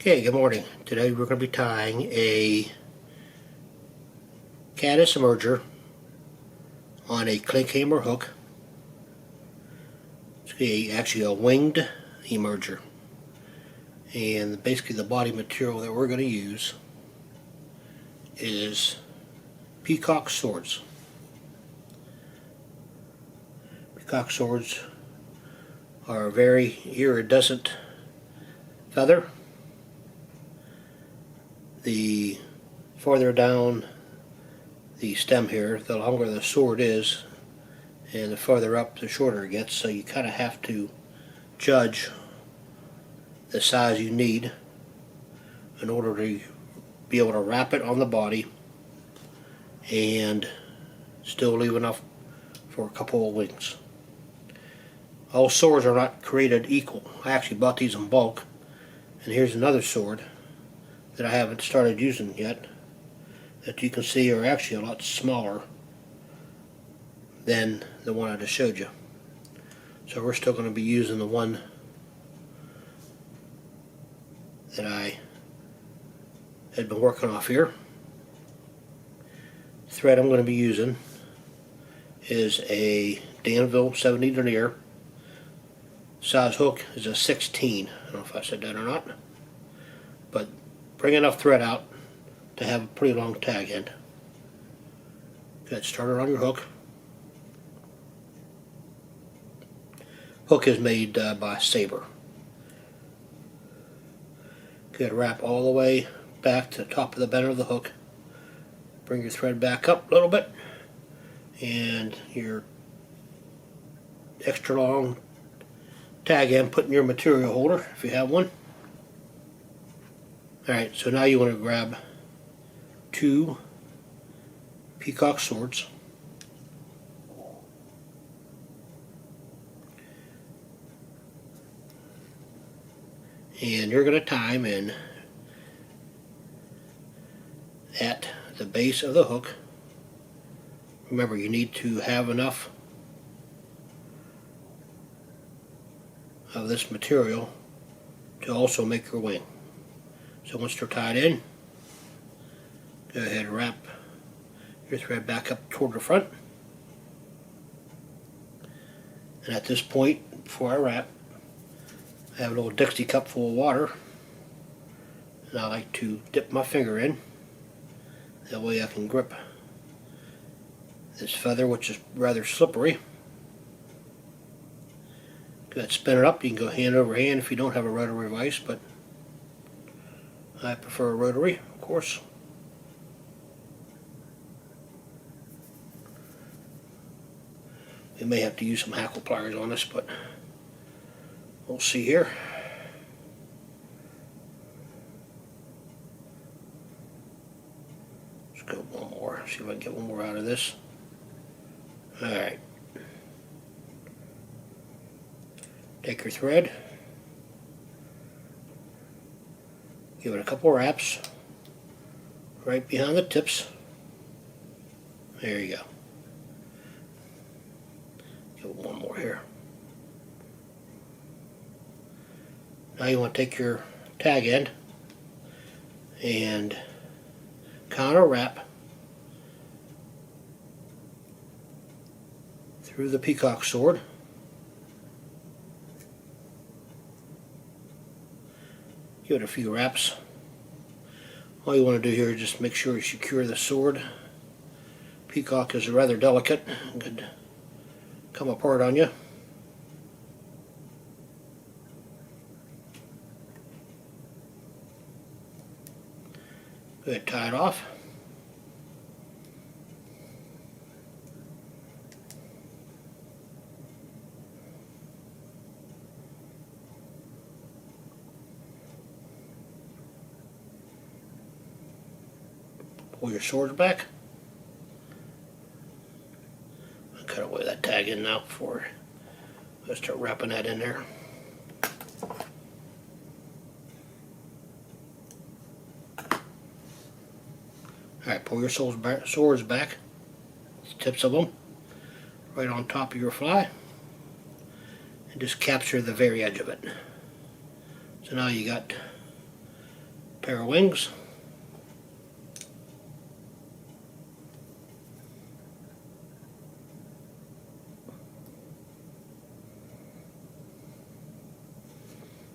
Okay, good morning. Today we're going to be tying a caddis emerger on a clink hammer hook. It's actually a winged emerger. And basically the body material that we're going to use is Peacock swords. Peacock swords are a very iridescent feather. The farther down the stem here, the longer the sword is, and the farther up the shorter it gets, so you kind of have to judge the size you need in order to be able to wrap it on the body and still leave enough for a couple of wings. All swords are not created equal. I actually bought these in bulk, and here's another sword that I haven't started using yet that you can see are actually a lot smaller than the one I just showed you. So we're still going to be using the one that I had been working off here. The thread I'm going to be using is a Danville 70 denier. Size hook is a 16. I don't know if I said that or not. But bring enough thread out to have a pretty long tag end. Get started on your hook. Hook is made by Sabre. Good, wrap all the way back to the top of the bend of the hook. Bring your thread back up a little bit, and your extra long tag end put in your material holder if you have one. Alright, so now you want to grab two Peacock swords. And you're going to tie them in at the base of the hook. Remember, you need to have enough of this material to also make your wing. So once they're tied in, go ahead and wrap your thread back up toward the front. And at this point, before I wrap, I have a little Dixie cup full of water, and I like to dip my finger in. That way I can grip this feather, which is rather slippery. Go ahead, spin it up. You can go hand over hand if you don't have a rotary vise, but I prefer a rotary, of course. We may have to use some hackle pliers on this, but we'll see here. Let's go one more, see if I can get one more out of this. Alright. Take your thread, give it a couple wraps right behind the tips. There you go. Give it one more here. Now you want to take your tag end and counter wrap through the Peacock sword. Give it a few wraps. All you want to do here is just make sure you secure the sword. Peacock is rather delicate and could come apart on you. Go ahead, tie it off. Pull your swords back. I'll cut away that tag in now before I start wrapping that in there. Alright, pull your swords back, the tips of them, right on top of your fly, and just capture the very edge of it. So now you got pair of wings.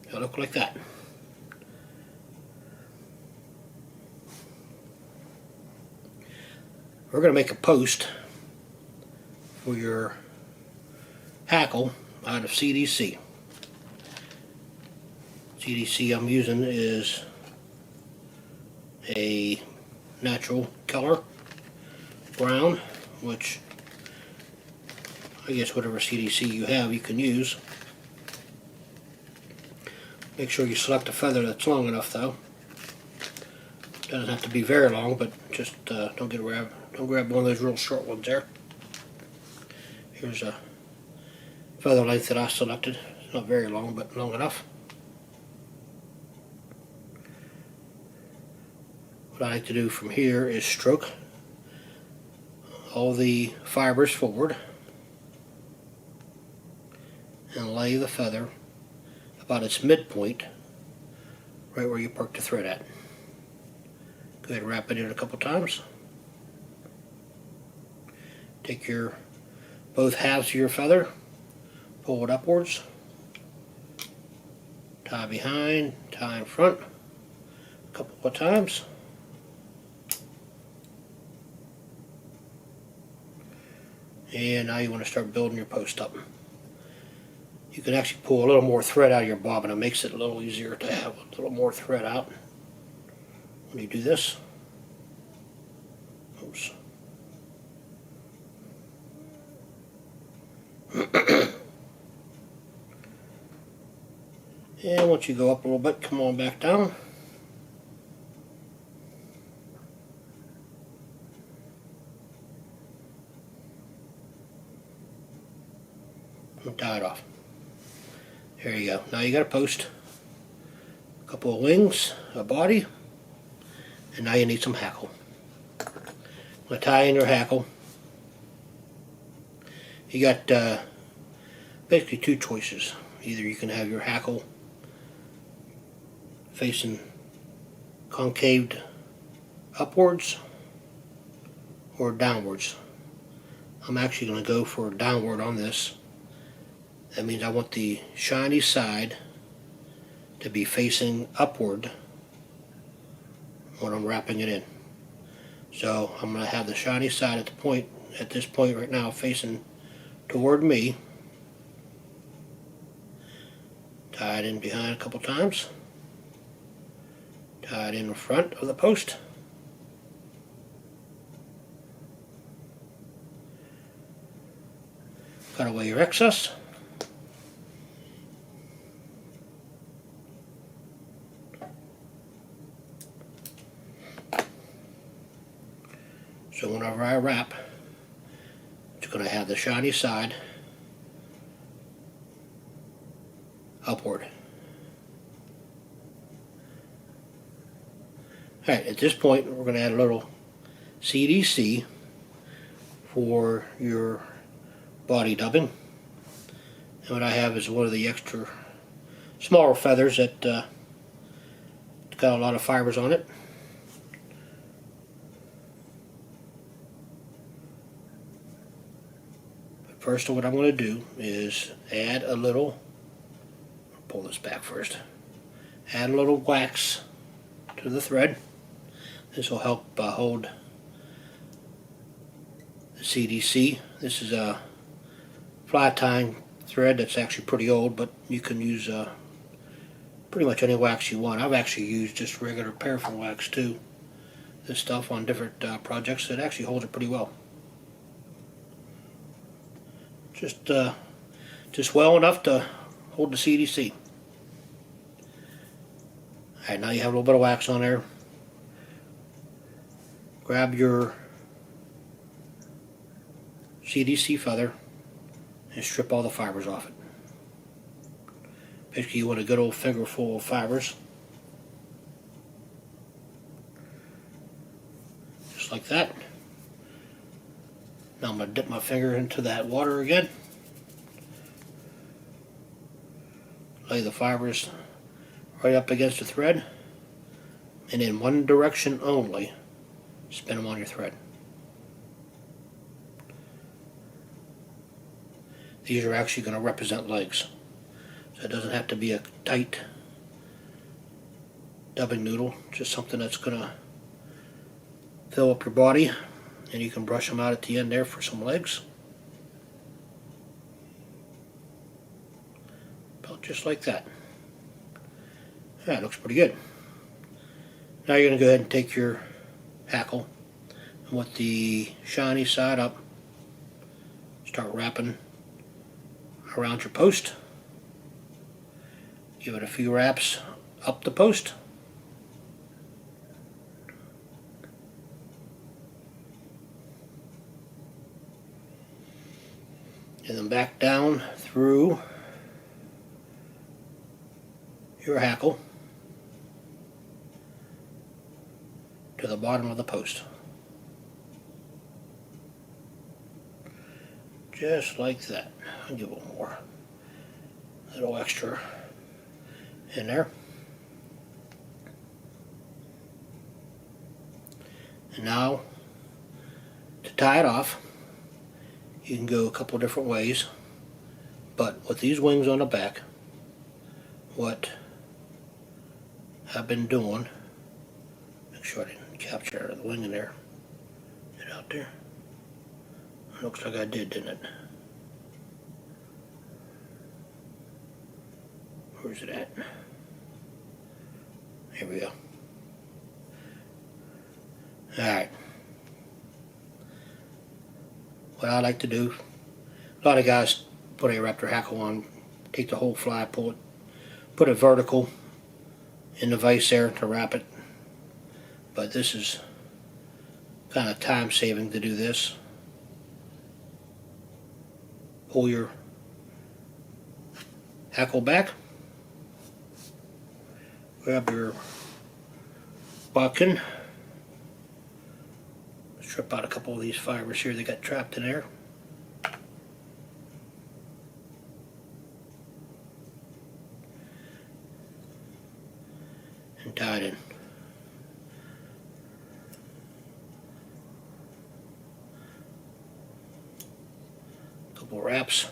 It'll look like that. We're going to make a post for your hackle out of CDC. CDC I'm using is a natural color, brown, which I guess whatever CDC you have you can use. Make sure you select a feather that's long enough though. Doesn't have to be very long, but just don't grab one of those real short ones there. Here's a feather length that I selected. It's not very long, but long enough. What I like to do from here is stroke all the fibers forward and lay the feather about its midpoint, right where you park the thread at. Go ahead and wrap it in a couple times. Take your both halves of your feather, pull it upwards, tie behind, tie in front a couple of times. And now you want to start building your post up. You can actually pull a little more thread out of your bobbin. It makes it a little easier to have a little more thread out when you do this. Oops. And once you go up a little bit, come on back down. And tie it off. There you go. Now you got a post, a couple of wings, a body, and now you need some hackle. I'm going to tie in your hackle. You got basically two choices. Either you can have your hackle facing concaved upwards or downwards. I'm actually going to go for downward on this. That means I want the shiny side to be facing upward when I'm wrapping it in. So I'm going to have the shiny side at this point right now facing toward me. Tie it in behind a couple times. Tie it in the front of the post. Cut away your excess. So whenever I wrap, it's going to have the shiny side upward. Alright, at this point we're going to add a little CDC for your body dubbing. And what I have is one of the extra smaller feathers that got a lot of fibers on it. But first what I'm going to do is add a little, pull this back first, add a little wax to the thread. This will help hold the CDC. This is a fly tying thread that's actually pretty old, but you can use pretty much any wax you want. I've actually used just regular paraffin wax too. This stuff on different projects. It actually holds it pretty well. Just well enough to hold the CDC. Alright, now you have a little bit of wax on there. Grab your CDC feather and strip all the fibers off it. Basically you want a good old finger full of fibers. Just like that. Now I'm going to dip my finger into that water again. Lay the fibers right up against the thread. and in one direction only, spin them on your thread. These are actually going to represent legs, so it doesn't have to be a tight dubbing noodle, just something that's going to fill up your body, and you can brush them out at the end there for some legs. About just like that. That looks pretty good. Now you're going to go ahead and take your hackle and with the shiny side up, start wrapping around your post. Give it a few wraps up the post. And then back down through your hackle to the bottom of the post. Just like that. I'll give a little more. A little extra in there. And now, to tie it off, you can go a couple different ways, but with these wings on the back, what I've been doing, make sure I didn't capture the wing in there, get out there. It looks like I did, didn't it? Where's it at? Here we go. Alright. What I like to do, a lot of guys put a raptor hackle on, take the whole fly, pull it, put it vertical in the vise there to wrap it. But this is kind of time saving to do this. Pull your hackle back, grab your bodkin, strip out a couple of these fibers here that got trapped in there. And tie it in. Couple wraps.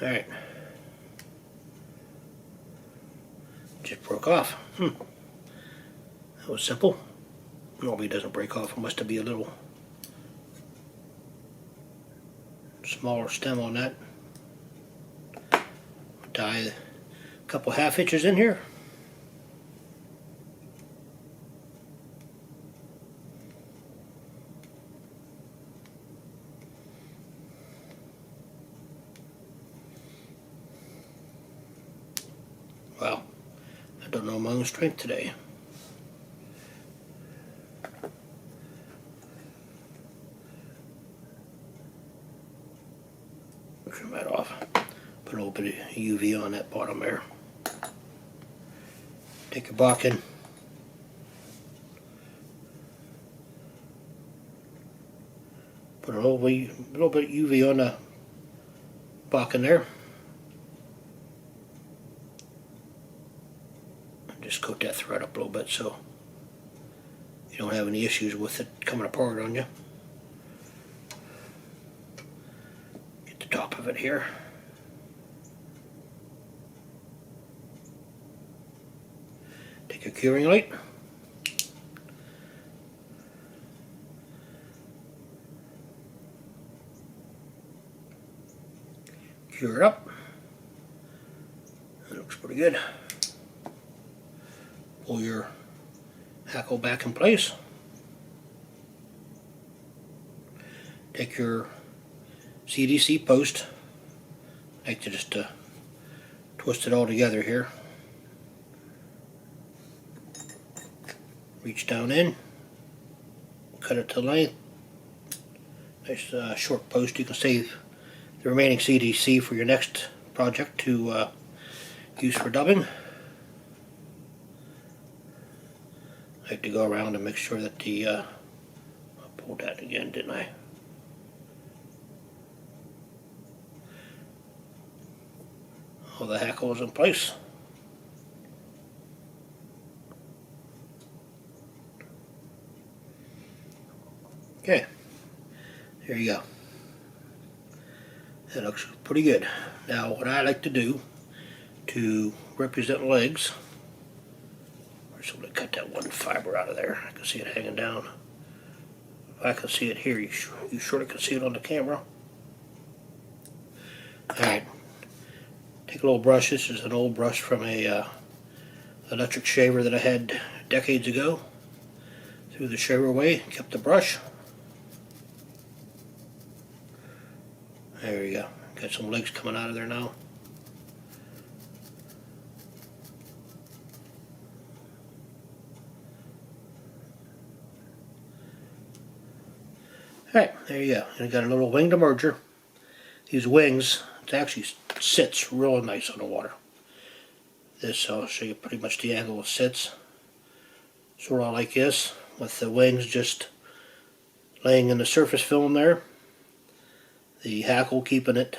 Alright. Just broke off. That was simple. Normally it doesn't break off. It must be a little smaller stem on that. Tie a couple half inches in here. Wow, I don't know my own strength today. Trim that off. Put a little bit of UV on that bottom there. Take your bodkin. Put a little bit of UV on the bodkin there. Just coat that thread up a little bit so you don't have any issues with it coming apart on you. Get the top of it here. Take your curing light. Cure it up. That looks pretty good. Pull your hackle back in place. Take your CDC post. I like to just twist it all together here. Reach down in. Cut it to length. Nice short post. You can save the remaining CDC for your next project to use for dubbing. I like to go around and make sure that the, I pulled that again, didn't I? all the hackle is in place. Okay, there you go. That looks pretty good. Now what I like to do to represent legs, I'm just going to cut that one fiber out of there. I can see it hanging down. If I can see it here, you surely can see it on the camera. Alright, take a little brush. This is an old brush from a electric shaver that I had decades ago. Threw the shaver away, kept the brush. There you go. Got some legs coming out of there now. Alright, there you go. And I got a little winged emerger. These wings, it actually sits real nice on the water. This, I'll show you pretty much the angle it sits. Sort of like this, with the wings just laying in the surface film there. The hackle keeping it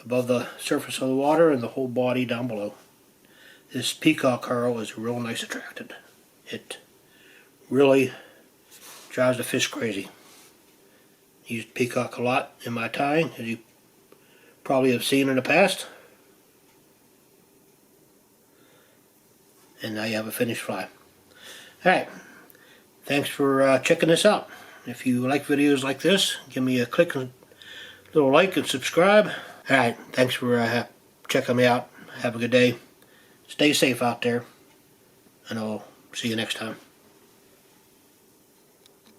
above the surface of the water and the whole body down below. This peacock coral is real nice attractant. It really drives the fish crazy. Used peacock a lot in my tying, as you probably have seen in the past. And now you have a finished fly. Alright, thanks for checking this out. If you like videos like this, give me a click, a little like and subscribe. Alright, thanks for checking me out. Have a good day. Stay safe out there, and I'll see you next time.